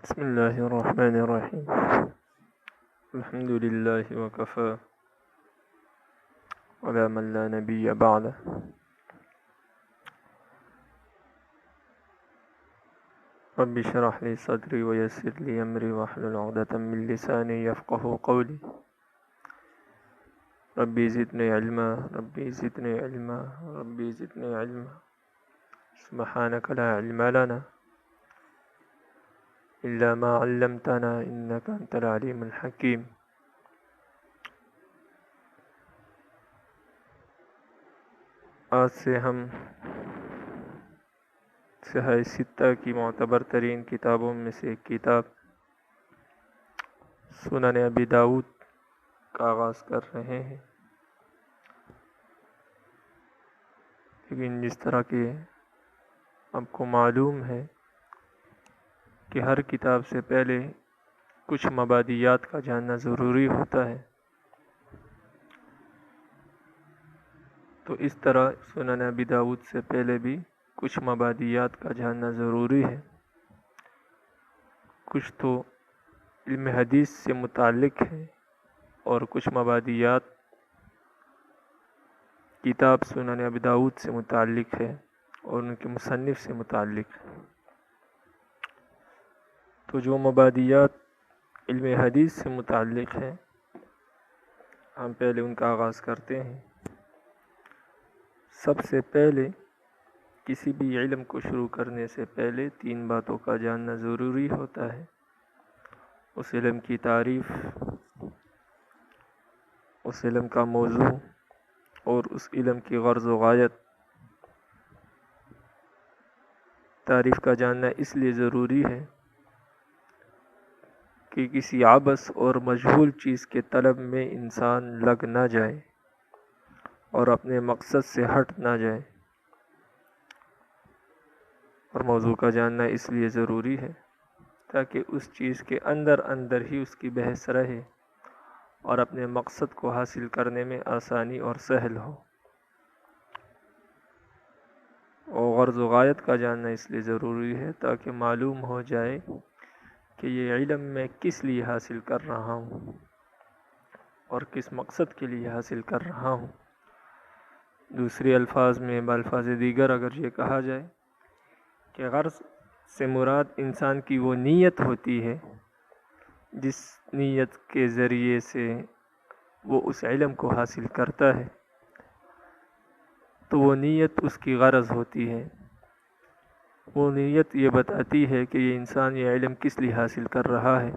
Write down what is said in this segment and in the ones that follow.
بسم الله الرحمن الرحيم. الحمد لله وكفى ولا من لا نبي بعده. رب اشرح لي صدري ويسر لي أمري واحلل عقدة من لساني يفقه قولي. ربي زدني علما ربي زدني علما ربي زدني علما. سبحانك لا علم لنا إلا ما علمتنا إنك أنت العليم الحكيم. آج سے ہم صحیح ستہ کی معتبر ترین کتابوں میں سے ایک کتاب سنن ابی داؤد کا آغاز کر رہے ہیں، لیکن جس طرح کہ آپ کو معلوم ہے کہ ہر کتاب سے پہلے کچھ مبادیات کا جاننا ضروری ہوتا ہے، تو اس طرح سنن ابی داؤد سے پہلے بھی کچھ مبادیات کا جاننا ضروری ہے. کچھ تو علم حدیث سے متعلق ہے اور کچھ مبادیات کتاب سنن ابی داؤد سے متعلق ہے اور ان کے مصنف سے متعلق ہے. تو جو مبادیات علم حدیث سے متعلق ہے ہم پہلے ان کا آغاز کرتے ہیں. سب سے پہلے کسی بھی علم کو شروع کرنے سے پہلے 3 باتوں کا جاننا ضروری ہوتا ہے: اس علم کی تعریف، اس علم کا موضوع اور اس علم کی غرض و غایت. تعریف کا جاننا اس لیے ضروری ہے کہ کسی عبث اور مجہول چیز کے طلب میں انسان لگ نہ جائے اور اپنے مقصد سے ہٹ نہ جائے. اور موضوع کا جاننا اس لیے ضروری ہے تاکہ اس چیز کے اندر ہی اس کی بحث رہے اور اپنے مقصد کو حاصل کرنے میں آسانی اور سہل ہو. اور غرض و غایت کا جاننا اس لیے ضروری ہے تاکہ معلوم ہو جائے کہ یہ علم میں کس لیے حاصل کر رہا ہوں اور کس مقصد کے لیے حاصل کر رہا ہوں. دوسرے الفاظ میں بالفاظ دیگر اگر یہ کہا جائے کہ غرض سے مراد انسان کی وہ نیت ہوتی ہے جس نیت کے ذریعے سے وہ اس علم کو حاصل کرتا ہے، تو وہ نیت اس کی غرض ہوتی ہے. وہ نیت یہ بتاتی ہے کہ یہ انسان یہ علم کس لیے حاصل کر رہا ہے.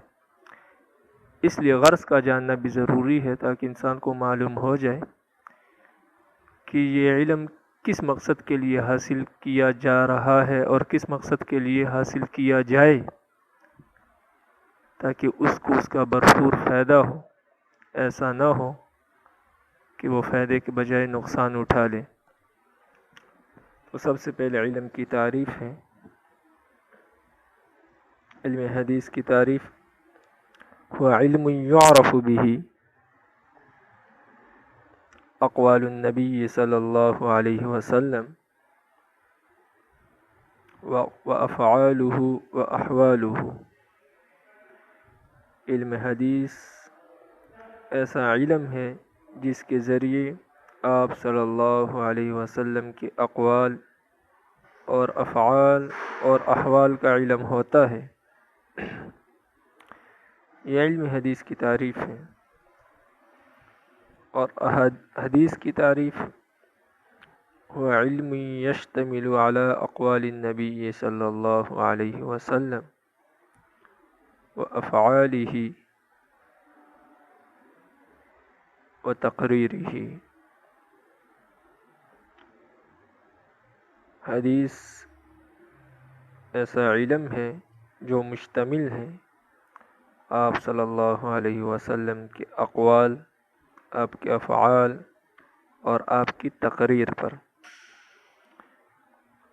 اس لیے غرض کا جاننا بھی ضروری ہے تاکہ انسان کو معلوم ہو جائے کہ یہ علم کس مقصد کے لیے حاصل کیا جا رہا ہے اور کس مقصد کے لیے حاصل کیا جائے، تاکہ اس کو اس کا بھرپور فائدہ ہو. ایسا نہ ہو کہ وہ فائدے کے بجائے نقصان اٹھا لے. تو سب سے پہلے علم کی تعریف ہے. علم حدیث کی تعریف هو علم يعرف به اقوال النبی صلی اللہ علیہ وسلم وافعاله واحواله. علم حدیث ایسا علم ہے جس کے ذریعے آپ صلی اللہ علیہ وسلم کے اقوال اور افعال اور احوال کا علم ہوتا ہے. یہ علم حدیث کی تعریف ہے. اور حدیث کی تعریف هو علم يشتمل على اقوال النبی صلی اللہ علیہ وسلم وافعاله وتقریرہ. حدیث ایسا علم ہے جو مشتمل ہے آپ صلی اللہ علیہ وسلم کے اقوال، آپ کے افعال اور آپ کی تقریر پر.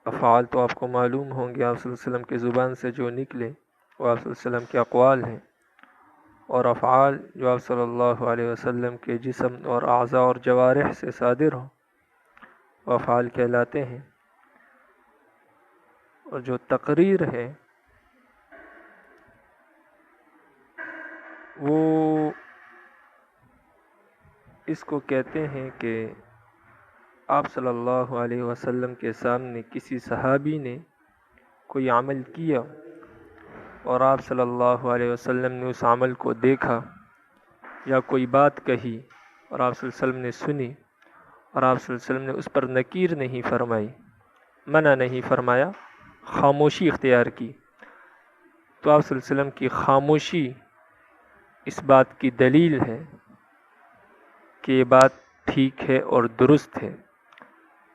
افعال تو آپ کو معلوم ہوں گے، آپ صلی اللہ علیہ وسلم کی زبان سے جو نکلے وہ آپ صلی اللہ علیہ وسلم کے اقوال ہیں، اور افعال جو آپ صلی اللہ علیہ وسلم کے جسم اور اعضاء اور جوارح سے صادر ہوں وہ افعال کہلاتے ہیں. اور جو تقریر ہے وہ اس کو کہتے ہیں کہ آپ صلی اللہ علیہ وسلم کے سامنے کسی صحابی نے کوئی عمل کیا اور آپ صلی اللہ علیہ وسلم نے اس عمل کو دیکھا، یا کوئی بات کہی اور آپ صلی اللہ علیہ وسلم نے سنی اور آپ صلی اللہ علیہ وسلم نے اس پر نکیر نہیں فرمائی، منع نہیں فرمایا، خاموشی اختیار کی، تو آپ صلی اللہ علیہ وسلم کی خاموشی اس بات کی دلیل ہے کہ یہ بات ٹھیک ہے اور درست ہے،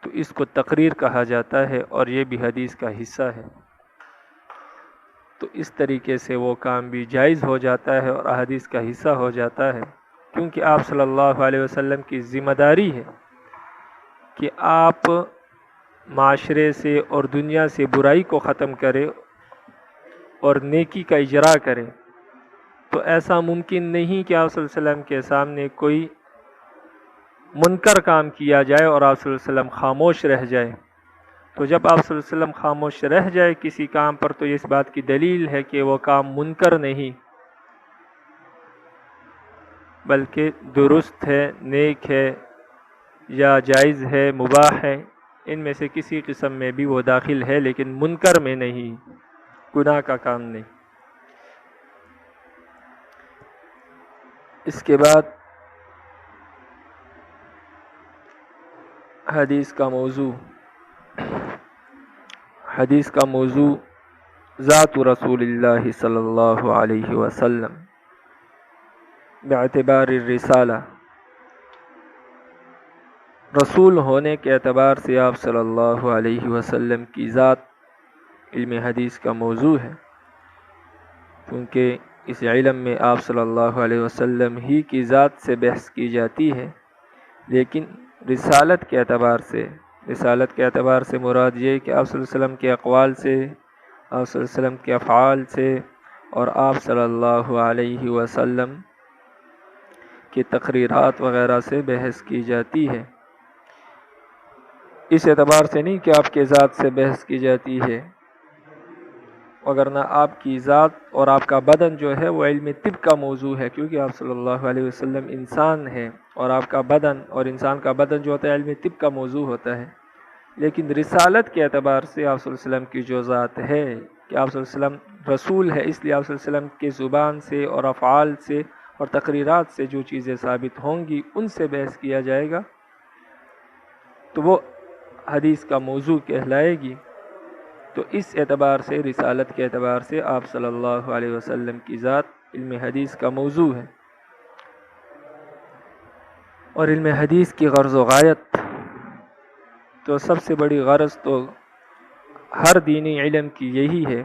تو اس کو تقریر کہا جاتا ہے اور یہ بھی حدیث کا حصہ ہے۔ تو اس طریقے سے وہ کام بھی جائز ہو جاتا ہے اور احادیث کا حصہ ہو جاتا ہے، کیونکہ آپ صلی اللہ علیہ وسلم کی ذمہ داری ہے کہ آپ معاشرے سے اور دنیا سے برائی کو ختم کرے اور نیکی کا اجرا کرے۔ تو ایسا ممکن نہیں کہ آپ صلی اللہ علیہ وسلم کے سامنے کوئی منکر کام کیا جائے اور آپ صلی اللہ علیہ وسلم خاموش رہ جائے۔ تو جب آپ صلی اللہ علیہ وسلم خاموش رہ جائے کسی کام پر، تو اس بات کی دلیل ہے کہ وہ کام منکر نہیں بلکہ درست ہے، نیک ہے، یا جائز ہے، مباح ہے، ان میں سے کسی قسم میں بھی وہ داخل ہے، لیکن منکر میں نہیں، گناہ کا کام نہیں۔ اس کے بعد حدیث کا موضوع ذات رسول اللہ صلی اللہ علیہ وسلم باعتبار الرسالہ، رسول ہونے کے اعتبار سے آپ صلی اللہ علیہ وسلم کی ذات علم حدیث کا موضوع ہے، کیونکہ اس علم میں آپ صلی اللہ علیہ وسلم ہی کی ذات سے بحث کی جاتی ہے، لیکن رسالت کے اعتبار سے مراد یہ کہ آپ صلی اللہ علیہ وسلم کے اقوال سے، آپ صلی اللہ علیہ وسلم کے افعال سے اور آپ صلی اللہ علیہ وسلم کی تقریرات وغیرہ سے بحث کی جاتی ہے۔ اس اعتبار سے نہیں کہ آپ کے ذات سے بحث کی جاتی ہے، وگرنہ آپ کی ذات اور آپ کا بدن جو ہے وہ علم طب کا موضوع ہے، کیونکہ آپ صلی اللہ علیہ وسلم انسان ہیں اور آپ کا بدن اور انسان کا بدن جو ہوتا ہے علم طب کا موضوع ہوتا ہے۔ لیکن رسالت کے اعتبار سے آپ صلی اللہ علیہ وسلم کی جو ذات ہے کہ آپ صلی اللہ علیہ وسلم رسول ہے، اس لیے آپ صلی اللہ علیہ وسلم کے زبان سے اور افعال سے اور تقریرات سے جو چیزیں ثابت ہوں گی ان سے بحث کیا جائے گا، تو وہ حدیث کا موضوع کہلائے گی۔ تو اس اعتبار سے، رسالت کے اعتبار سے آپ صلی اللہ علیہ وسلم کی ذات علم حدیث کا موضوع ہے۔ اور علم حدیث کی غرض و غایت، تو سب سے بڑی غرض تو ہر دینی علم کی یہی ہے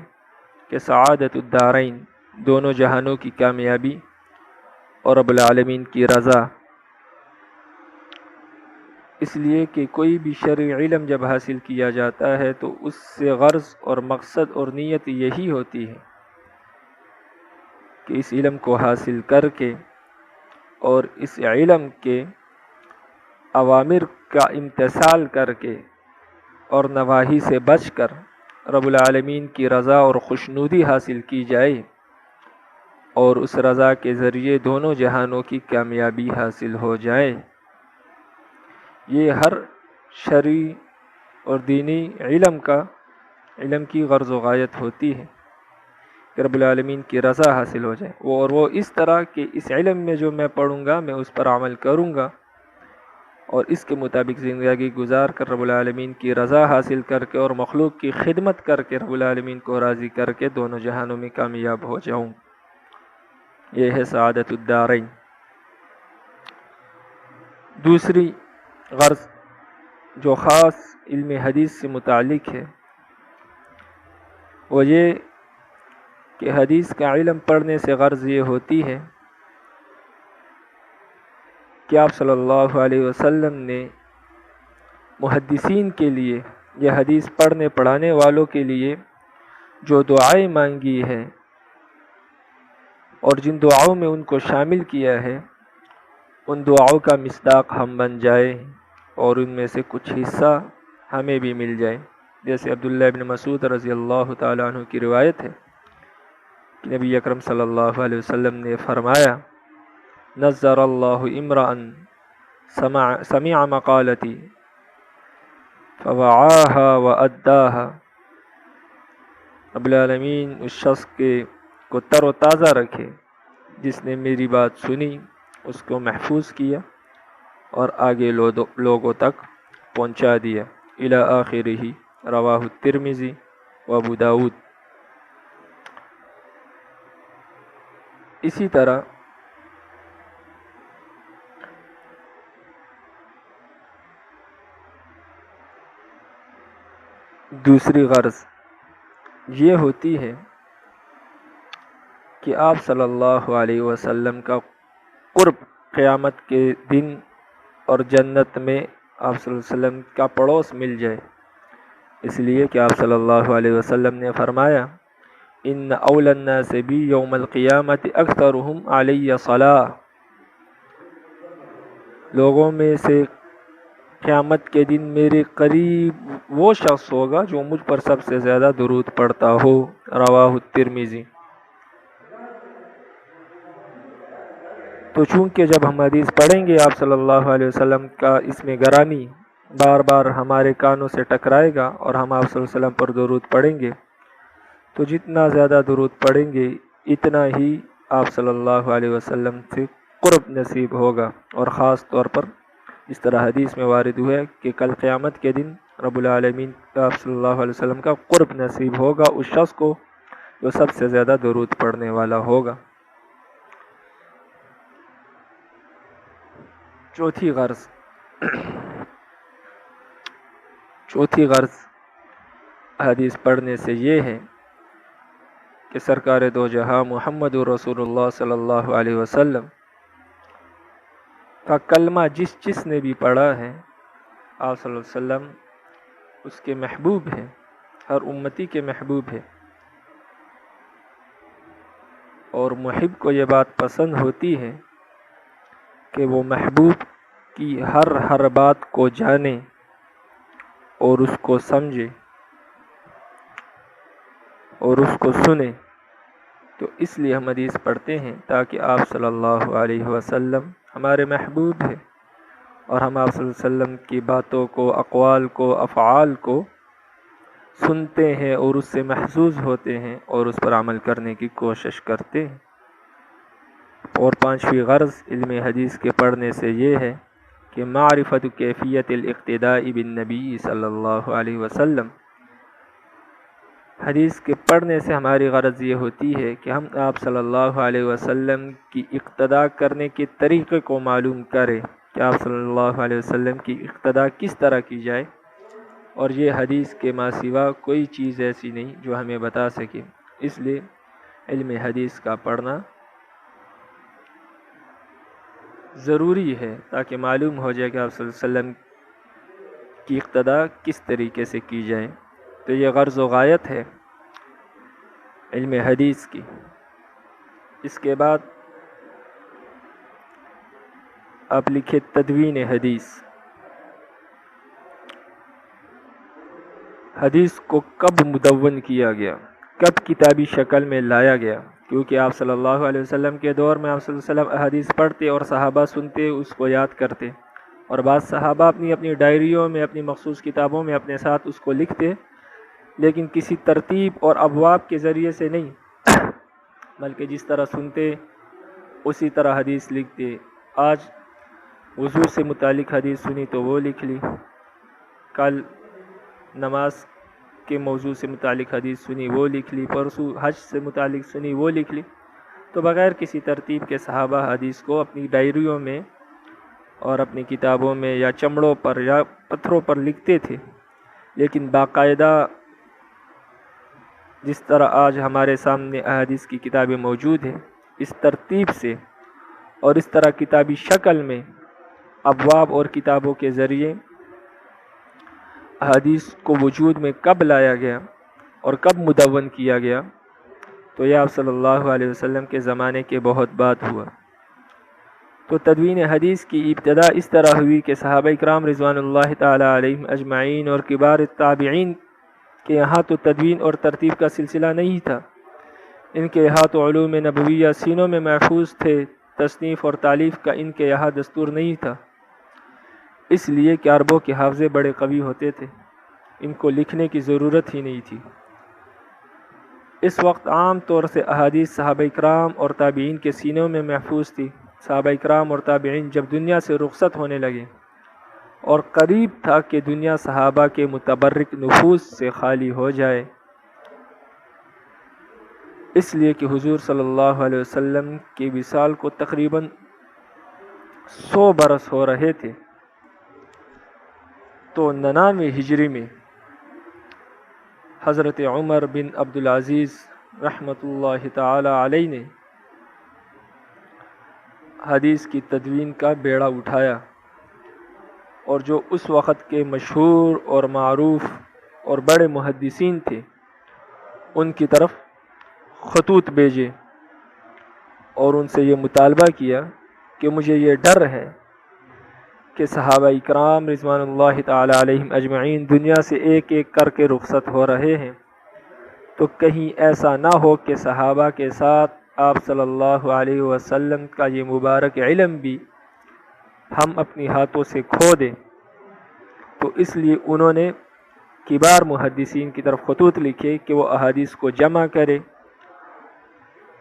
کہ سعادت الدارین، دونوں جہانوں کی کامیابی اور رب العالمین کی رضا۔ اس لیے کہ کوئی بھی شرعی علم جب حاصل کیا جاتا ہے تو اس سے غرض اور مقصد اور نیت یہی ہوتی ہے کہ اس علم کو حاصل کر کے اور اس علم کے اوامر کا امتثال کر کے اور نواہی سے بچ کر رب العالمین کی رضا اور خوشنودی حاصل کی جائے، اور اس رضا کے ذریعے دونوں جہانوں کی کامیابی حاصل ہو جائے۔ یہ ہر شرعی اور دینی علم کی غرض و غایت ہوتی ہے کہ رب العالمین کی رضا حاصل ہو جائے، اور وہ اس طرح کہ اس علم میں جو میں پڑھوں گا میں اس پر عمل کروں گا اور اس کے مطابق زندگی گزار کر رب العالمین کی رضا حاصل کر کے اور مخلوق کی خدمت کر کے رب العالمین کو راضی کر کے دونوں جہانوں میں کامیاب ہو جاؤں۔ یہ ہے سعادت الدارین۔ دوسری غرض جو خاص علم حدیث سے متعلق ہے وہ یہ کہ حدیث کا علم پڑھنے سے غرض یہ ہوتی ہے کہ آپ صلی اللہ علیہ وسلم نے محدثین کے لیے یا حدیث پڑھنے پڑھانے والوں کے لیے جو دعائیں مانگی ہے اور جن دعاؤں میں ان کو شامل کیا ہے، ان دعاؤں کا مصداق ہم بن جائے اور ان میں سے کچھ حصہ ہمیں بھی مل جائے۔ جیسے عبداللہ بن مسعود رضی اللہ تعالیٰ عنہ کی روایت ہے کہ نبی اکرم صلی اللہ علیہ وسلم نے فرمایا نظر اللہ امرأن سمع مقالتی فوعاها وأداها، رب العالمین اس شخص کو تر و تازہ رکھے جس نے میری بات سنی، اس کو محفوظ کیا اور آگے لوگوں تک پہنچا دیا۔ الی آخرہ، رواہ الترمذی و ابو داود۔ اسی طرح دوسری غرض یہ ہوتی ہے کہ آپ صلی اللہ علیہ وسلم کا قرب قیامت کے دن اور جنت میں آپ صلی اللہ علیہ وسلم کا پڑوس مل جائے، اس لیے کہ آپ صلی اللہ علیہ وسلم نے فرمایا ان اول الناس بی یوم القیامت اکثرهم علی صلاۃ، لوگوں میں سے قیامت کے دن میرے قریب وہ شخص ہوگا جو مجھ پر سب سے زیادہ درود پڑھتا ہو، رواہ الترمذی۔ تو چونکہ جب ہم حدیث پڑھیں گے آپ صلی اللہ علیہ وسلم کا اس میں گرامی بار بار ہمارے کانوں سے ٹکرائے گا اور ہم آپ صلی اللہ علیہ وسلم پر درود پڑھیں گے، تو جتنا زیادہ درود پڑھیں گے اتنا ہی آپ صلی اللہ علیہ وسلم سے قرب نصیب ہوگا۔ اور خاص طور پر اس طرح حدیث میں وارد ہوا ہے کہ کل قیامت کے دن رب العالمین آپ صلی اللہ علیہ وسلم کا قرب نصیب ہوگا اس شخص کو جو سب سے زیادہ درود پڑھنے والا ہوگا۔ چوتھی غرض حدیث پڑھنے سے یہ ہے کہ سرکار دو جہاں محمد رسول اللہ صلی اللہ علیہ وسلم کا کلمہ جس نے بھی پڑھا ہے آپ صلی اللہ علیہ وسلم اس کے محبوب ہیں، ہر امتی کے محبوب ہے، اور محب کو یہ بات پسند ہوتی ہے کہ وہ محبوب کی ہر بات کو جانے اور اس کو سمجھے اور اس کو سنے۔ تو اس لیے ہم حدیث پڑھتے ہیں تاکہ آپ صلی اللہ علیہ وسلم ہمارے محبوب ہیں اور ہم آپ صلی اللہ علیہ وسلم کی باتوں کو، اقوال کو، افعال کو سنتے ہیں اور اس سے محظوظ ہوتے ہیں اور اس پر عمل کرنے کی کوشش کرتے ہیں۔ اور پانچویں غرض علم حدیث کے پڑھنے سے یہ ہے کہ معرفت کیفیت الاقتداء بالنبی صلی اللہ علیہ وسلم، حدیث کے پڑھنے سے ہماری غرض یہ ہوتی ہے کہ ہم آپ صلی اللہ علیہ وسلم کی اقتداء کرنے کے طریقے کو معلوم کریں کہ آپ صلی اللہ علیہ وسلم کی اقتداء کس طرح کی جائے، اور یہ حدیث کے ماں سوا کوئی چیز ایسی نہیں جو ہمیں بتا سکے۔ اس لیے علم حدیث کا پڑھنا ضروری ہے تاکہ معلوم ہو جائے کہ آپ صلی اللہ علیہ وسلم کی اقتداء کس طریقے سے کی جائے۔ تو یہ غرض و غایت ہے علم حدیث کی۔ اس کے بعد آپ لکھے تدوین حدیث۔ حدیث کو کب مدون کیا گیا، کب کتابی شکل میں لایا گیا؟ کیونکہ آپ صلی اللہ علیہ وسلم کے دور میں آپ صلی اللہ علیہ وسلم حدیث پڑھتے اور صحابہ سنتے، اس کو یاد کرتے، اور بعض صحابہ اپنی ڈائریوں میں، اپنی مخصوص کتابوں میں اپنے ساتھ اس کو لکھتے، لیکن کسی ترتیب اور ابواب کے ذریعے سے نہیں، بلکہ جس طرح سنتے اسی طرح حدیث لکھتے۔ آج وضو سے متعلق حدیث سنی تو وہ لکھ لی، کل نماز کے موضوع سے متعلق حدیث سنی وہ لکھ لی، پرسوں حج سے متعلق سنی وہ لکھ لی۔ تو بغیر کسی ترتیب کے صحابہ حدیث کو اپنی ڈائریوں میں اور اپنی کتابوں میں یا چمڑوں پر یا پتھروں پر لکھتے تھے، لیکن باقاعدہ جس طرح آج ہمارے سامنے احادیث کی کتابیں موجود ہیں، اس ترتیب سے اور اس طرح کتابی شکل میں ابواب اور کتابوں کے ذریعے حدیث کو وجود میں کب لایا گیا اور کب مدون کیا گیا، تو یہ آپ صلی اللہ علیہ وسلم کے زمانے کے بہت بعد ہوا۔ تو تدوین حدیث کی ابتدا اس طرح ہوئی کہ صحابہ اکرام رضوان اللہ تعالی علیہم اجمعین اور کبار التابعین کے یہاں تو تدوین اور ترتیب کا سلسلہ نہیں تھا، ان کے یہاں تو علوم نبویہ سینوں میں محفوظ تھے، تصنیف اور تالیف کا ان کے یہاں دستور نہیں تھا، اس لیے کہ عربوں کے حافظے بڑے قوی ہوتے تھے، ان کو لکھنے کی ضرورت ہی نہیں تھی۔ اس وقت عام طور سے احادیث صحابہ اکرام اور تابعین کے سینوں میں محفوظ تھی۔ صحابہ اکرام اور تابعین جب دنیا سے رخصت ہونے لگے اور قریب تھا کہ دنیا صحابہ کے متبرک نفوذ سے خالی ہو جائے، اس لیے کہ حضور صلی اللہ علیہ وسلم کی وصال کو تقریباً 100 برس ہو رہے تھے، تو 99 ہجری میں حضرت عمر بن عبدالعزیز رحمۃ اللہ تعالی علیہ نے حدیث کی تدوین کا بیڑا اٹھایا، اور جو اس وقت کے مشہور اور معروف اور بڑے محدثین تھے ان کی طرف خطوط بھیجے اور ان سے یہ مطالبہ کیا کہ مجھے یہ ڈر ہے کہ صحابہ اکرام رضوان اللہ تعالی علیہم اجمعین دنیا سے ایک ایک کر کے رخصت ہو رہے ہیں، تو کہیں ایسا نہ ہو کہ صحابہ کے ساتھ آپ صلی اللہ علیہ وسلم کا یہ مبارک علم بھی ہم اپنی ہاتھوں سے کھو دیں۔ تو اس لیے انہوں نے کبار محدثین کی طرف خطوط لکھے کہ وہ احادیث کو جمع کرے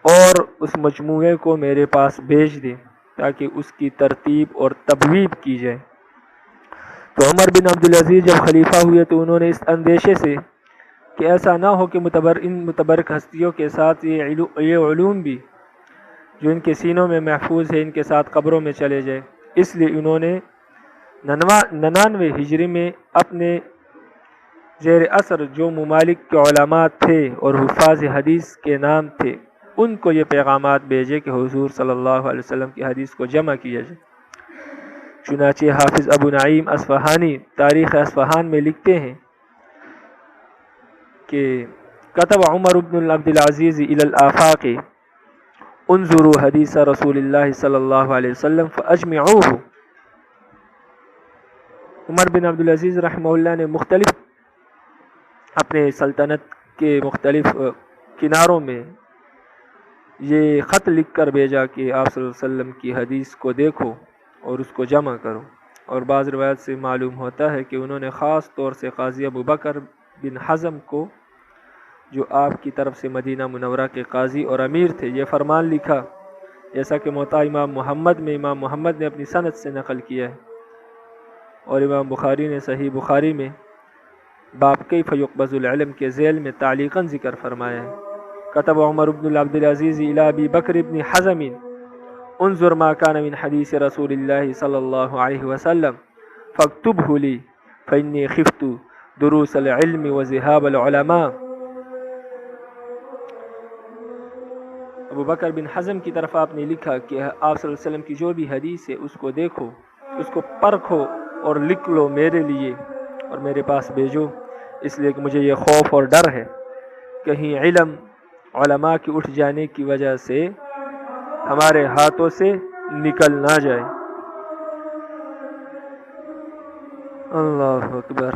اور اس مجموعے کو میرے پاس بھیج دیں تاکہ اس کی ترتیب اور تبویب کی جائے۔ تو عمر بن عبدالعزیز جب خلیفہ ہوئے تو انہوں نے اس اندیشے سے کہ ایسا نہ ہو کہ ان متبرک ہستیوں کے ساتھ یہ علوم بھی جو ان کے سینوں میں محفوظ ہے ان کے ساتھ قبروں میں چلے جائے، اس لیے انہوں نے 99 ہجری میں اپنے زیر اثر جو ممالک کے علماء تھے اور حفاظ حدیث کے نام تھے ان کو یہ پیغامات بھیجے کہ حضور صلی اللہ علیہ وسلم کی حدیث کو جمع کیا جائے۔ چنانچہ حافظ ابو نعیم اصفہانی تاریخ اصفہان میں لکھتے ہیں کہ کتب عمر بن عبدالعزیز الی الآفاق انظروا حدیث رسول اللہ صلی اللہ علیہ وسلم فاجمعوه۔ عمر بن عبدالعزیز رحمہ اللہ نے مختلف اپنے سلطنت کے مختلف کناروں میں یہ خط لکھ کر بھیجا کہ آپ صلی اللہ علیہ وسلم کی حدیث کو دیکھو اور اس کو جمع کرو، اور بعض روایت سے معلوم ہوتا ہے کہ انہوں نے خاص طور سے قاضی ابو بکر بن حزم کو جو آپ کی طرف سے مدینہ منورہ کے قاضی اور امیر تھے یہ فرمان لکھا، جیسا کہ موطا امام محمد میں امام محمد نے اپنی سند سے نقل کیا ہے، اور امام بخاری نے صحیح بخاری میں باب کیف یقبض العلم کے ذیل میں تعلیقاً ذکر فرمایا ہے۔ کتب عمر بن عبدالعزیز الی ابی بکر بن حزم انظر ما کان من حدیث رسول اللہ صلی اللہ علیہ وسلم فاکتبہ لی فانی خفت دروس العلم وذہاب العلماء۔ ابو بکر بن حزم کی طرف آپ نے لکھا کہ آپ صلی اللہ علیہ وسلم کی جو بھی حدیث ہے اس کو دیکھو، اس کو پرکھو اور لکھ لو میرے لیے اور میرے پاس بھیجو، اس لیے کہ مجھے یہ خوف اور ڈر ہے کہیں علم علماء کے اٹھ جانے کی وجہ سے ہمارے ہاتھوں سے نکل نہ جائے۔ اللہ اکبر۔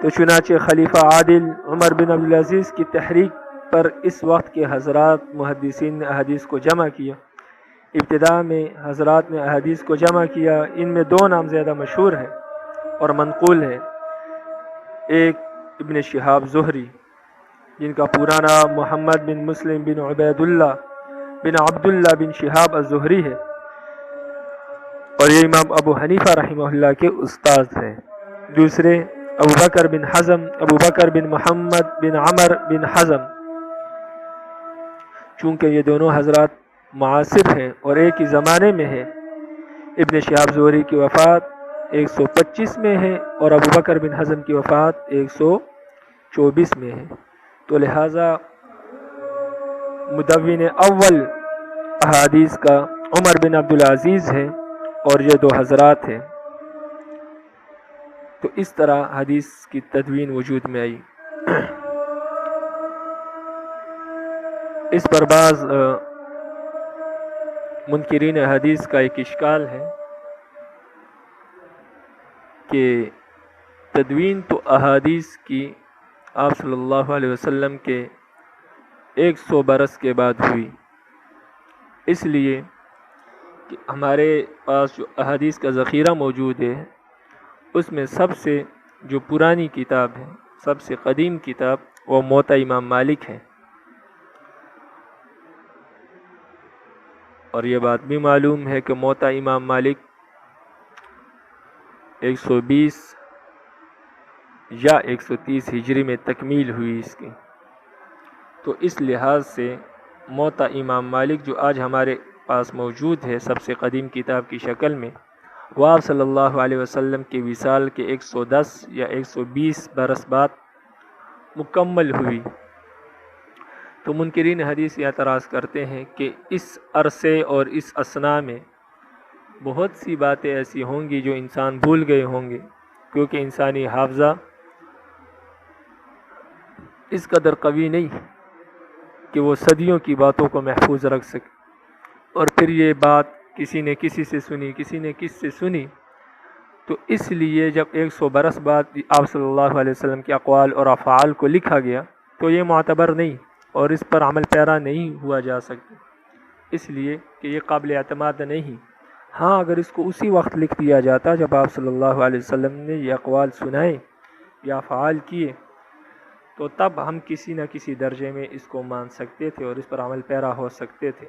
تو چنانچہ خلیفہ عادل عمر بن عبدالعزیز کی تحریک پر اس وقت کے حضرات محدثین نے احادیث کو جمع کیا۔ ابتداء میں حضرات نے احادیث کو جمع کیا، ان میں 2 نام زیادہ مشہور ہیں اور منقول ہیں، ایک ابن شہاب زہری جن کا پورا نام محمد بن مسلم بن عبید اللہ بن عبداللہ بن شہاب الزہری ہے، اور یہ امام ابو حنیفہ رحمہ اللہ کے استاد ہیں۔ دوسرے ابو بکر بن حزم، ابو بکر بن محمد بن عمر بن حزم، چونکہ یہ دونوں حضرات معاصر ہیں اور ایک ہی زمانے میں ہیں، ابن شہاب زہری کی وفات 125 میں ہے اور ابو بکر بن حزم کی وفات 124 میں ہے، تو لہٰذا مدون اول احادیث کا عمر بن عبدالعزیز ہے اور یہ 2 حضرات ہیں۔ تو اس طرح حدیث کی تدوین وجود میں آئی۔ اس پر بعض منکرین حدیث کا ایک اشکال ہے کہ تدوین تو احادیث کی آپ صلی اللہ علیہ وسلم کے 100 برس کے بعد ہوئی، اس لیے کہ ہمارے پاس جو احادیث کا ذخیرہ موجود ہے اس میں سب سے جو پرانی کتاب ہے، سب سے قدیم کتاب، وہ موطا امام مالک ہے۔ اور یہ بات بھی معلوم ہے کہ موطا امام مالک 120 یا 130 ہجری میں تکمیل ہوئی اس کی۔ تو اس لحاظ سے موطا امام مالک جو آج ہمارے پاس موجود ہے سب سے قدیم کتاب کی شکل میں، وہ آپ صلی اللہ علیہ وسلم کے وصال کے 110 یا 120 برس بعد مکمل ہوئی۔ تو منکرین حدیث یہ اعتراض کرتے ہیں کہ اس عرصے اور اس اثنا میں بہت سی باتیں ایسی ہوں گی جو انسان بھول گئے ہوں گے، کیونکہ انسانی حافظہ اس قدر قوی نہیں کہ وہ صدیوں کی باتوں کو محفوظ رکھ سکے، اور پھر یہ بات کسی نے کسی سے سنی، کسی نے کس سے سنی، تو اس لیے جب 100 برس بعد آپ صلی اللہ علیہ وسلم کے اقوال اور افعال کو لکھا گیا تو یہ معتبر نہیں اور اس پر عمل پیرا نہیں ہوا جا سکتا، اس لیے کہ یہ قابل اعتماد نہیں۔ ہاں اگر اس کو اسی وقت لکھ دیا جاتا جب آپ صلی اللہ علیہ وسلم نے یہ اقوال سنائے یا افعال کیے تو تب ہم کسی نہ کسی درجے میں اس کو مان سکتے تھے اور اس پر عمل پیرا ہو سکتے تھے۔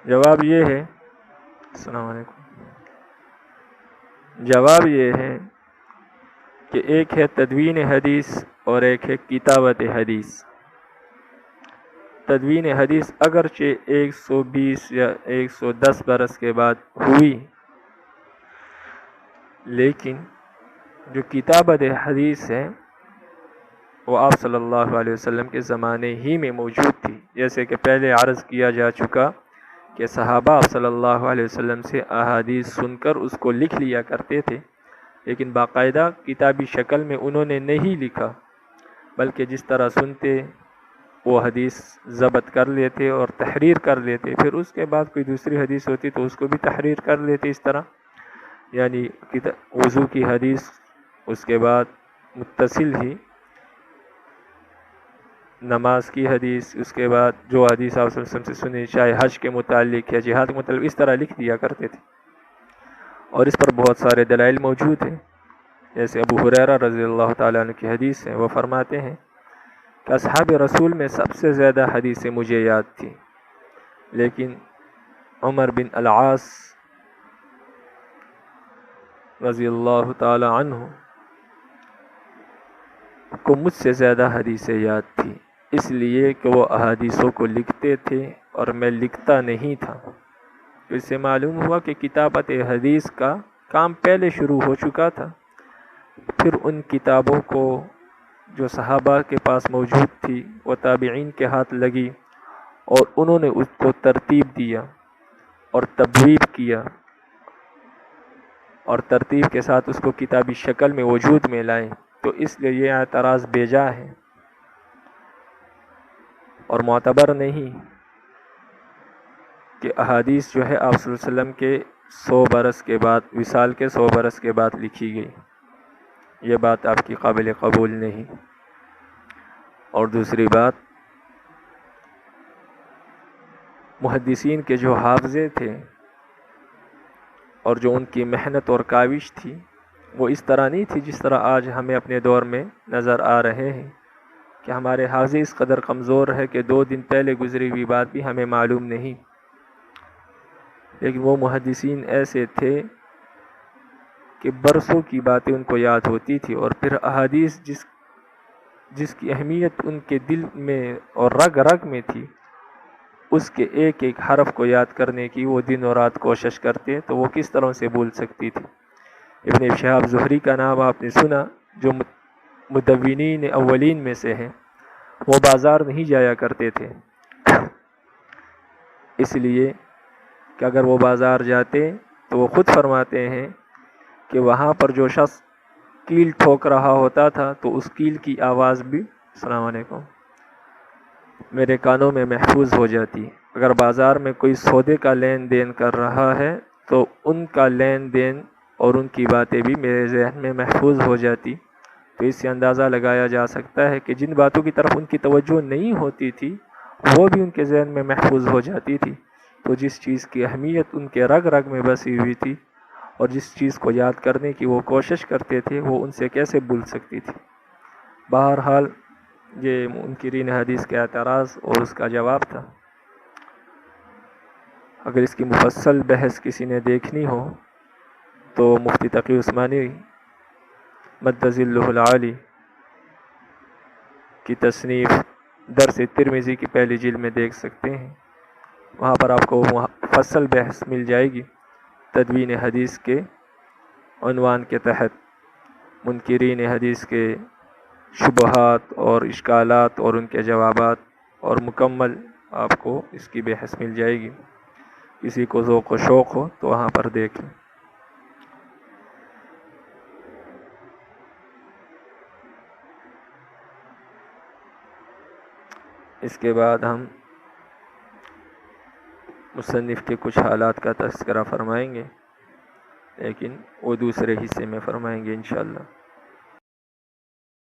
جواب یہ ہے، السلام علیکم، جواب یہ ہے کہ ایک ہے تدوین حدیث اور ایک ہے کتابت حدیث۔ تدوین حدیث اگرچہ 120 یا 110 برس کے بعد ہوئی، لیکن جو کتابت حدیث ہے وہ آپ صلی اللہ علیہ وسلم کے زمانے ہی میں موجود تھی، جیسے کہ پہلے عرض کیا جا چکا کہ صحابہ آپ صلی اللہ علیہ وسلم سے احادیث سن کر اس کو لکھ لیا کرتے تھے، لیکن باقاعدہ کتابی شکل میں انہوں نے نہیں لکھا، بلکہ جس طرح سنتے وہ حدیث ضبط کر لیتے اور تحریر کر لیتے، پھر اس کے بعد کوئی دوسری حدیث ہوتی تو اس کو بھی تحریر کر لیتے، اس طرح یعنی وضو کی حدیث، اس کے بعد متصل ہی نماز کی حدیث، اس کے بعد جو حدیث آپ صلی اللہ علیہ وسلم سے سنی چاہے حج کے متعلق یا جہاد کے متعلق، اس طرح لکھ دیا کرتے تھے، اور اس پر بہت سارے دلائل موجود ہیں۔ جیسے ابو ہریرہ رضی اللہ تعالیٰ عنہ کی حدیث ہے، وہ فرماتے ہیں کہ اصحاب رسول میں سب سے زیادہ حدیثیں مجھے یاد تھی، لیکن عمر بن العاص رضی اللہ تعالی عنہ کو مجھ سے زیادہ حدیثیں یاد تھی، اس لیے کہ وہ احادیثوں کو لکھتے تھے اور میں لکھتا نہیں تھا۔ اس سے معلوم ہوا کہ کتابت حدیث کا کام پہلے شروع ہو چکا تھا، پھر ان کتابوں کو جو صحابہ کے پاس موجود تھی وہ تابعین کے ہاتھ لگی اور انہوں نے اس کو ترتیب دیا اور تبویب کیا اور ترتیب کے ساتھ اس کو کتابی شکل میں وجود میں لائے، تو اس لیے یہ اعتراض بیجا ہے اور معتبر نہیں کہ احادیث جو ہے آپ صلی اللہ علیہ وسلم کے 100 برس کے بعد، وصال کے 100 برس کے بعد لکھی گئی، یہ بات آپ کی قابل قبول نہیں۔ اور دوسری بات، محدثین کے جو حافظے تھے اور جو ان کی محنت اور کاوش تھی وہ اس طرح نہیں تھی جس طرح آج ہمیں اپنے دور میں نظر آ رہے ہیں کہ ہمارے حافظے اس قدر کمزور ہے کہ 2 دن پہلے گزری ہوئی بات بھی ہمیں معلوم نہیں، لیکن وہ محدثین ایسے تھے کہ برسوں کی باتیں ان کو یاد ہوتی تھی، اور پھر احادیث جس کی اہمیت ان کے دل میں اور رگ رگ میں تھی، اس کے ایک ایک حرف کو یاد کرنے کی وہ دن اور رات کوشش کرتے، تو وہ کس طرح سے بھول سکتی تھی۔ ابن شہاب زہری کا نام آپ نے سنا، جو مدونین اولین میں سے ہیں، وہ بازار نہیں جایا کرتے تھے، اس لیے کہ اگر وہ بازار جاتے تو وہ خود فرماتے ہیں کہ وہاں پر جو شخص کیل ٹھوک رہا ہوتا تھا تو اس کیل کی آواز بھی السلام علیکم میرے کانوں میں محفوظ ہو جاتی۔ اگر بازار میں کوئی سودے کا لین دین کر رہا ہے تو ان کا لین دین اور ان کی باتیں بھی میرے ذہن میں محفوظ ہو جاتی، تو اس سے اندازہ لگایا جا سکتا ہے کہ جن باتوں کی طرف ان کی توجہ نہیں ہوتی تھی وہ بھی ان کے ذہن میں محفوظ ہو جاتی تھی۔ تو جس چیز کی اہمیت ان کے رگ رگ میں بسی ہوئی تھی اور جس چیز کو یاد کرنے کی وہ کوشش کرتے تھے وہ ان سے کیسے بھول سکتی تھی۔ بہرحال یہ منکرین حدیث کے اعتراض اور اس کا جواب تھا۔ اگر اس کی مفصل بحث کسی نے دیکھنی ہو تو مفتی تقی عثمانی مد ظلہ العالی کی تصنیف درس ترمذی کی پہلی جلد میں دیکھ سکتے ہیں، وہاں پر آپ کو مفصل بحث مل جائے گی تدوین حدیث کے عنوان کے تحت، منکرین حدیث کے شبہات اور اشکالات اور ان کے جوابات، اور مکمل آپ کو اس کی بحث مل جائے گی۔ کسی کو ذوق و شوق ہو تو وہاں پر دیکھ لیں۔ اس کے بعد ہم مصنف کے کچھ حالات کا تذکرہ فرمائیں گے، لیکن وہ دوسرے حصے میں فرمائیں گے انشاءاللہ۔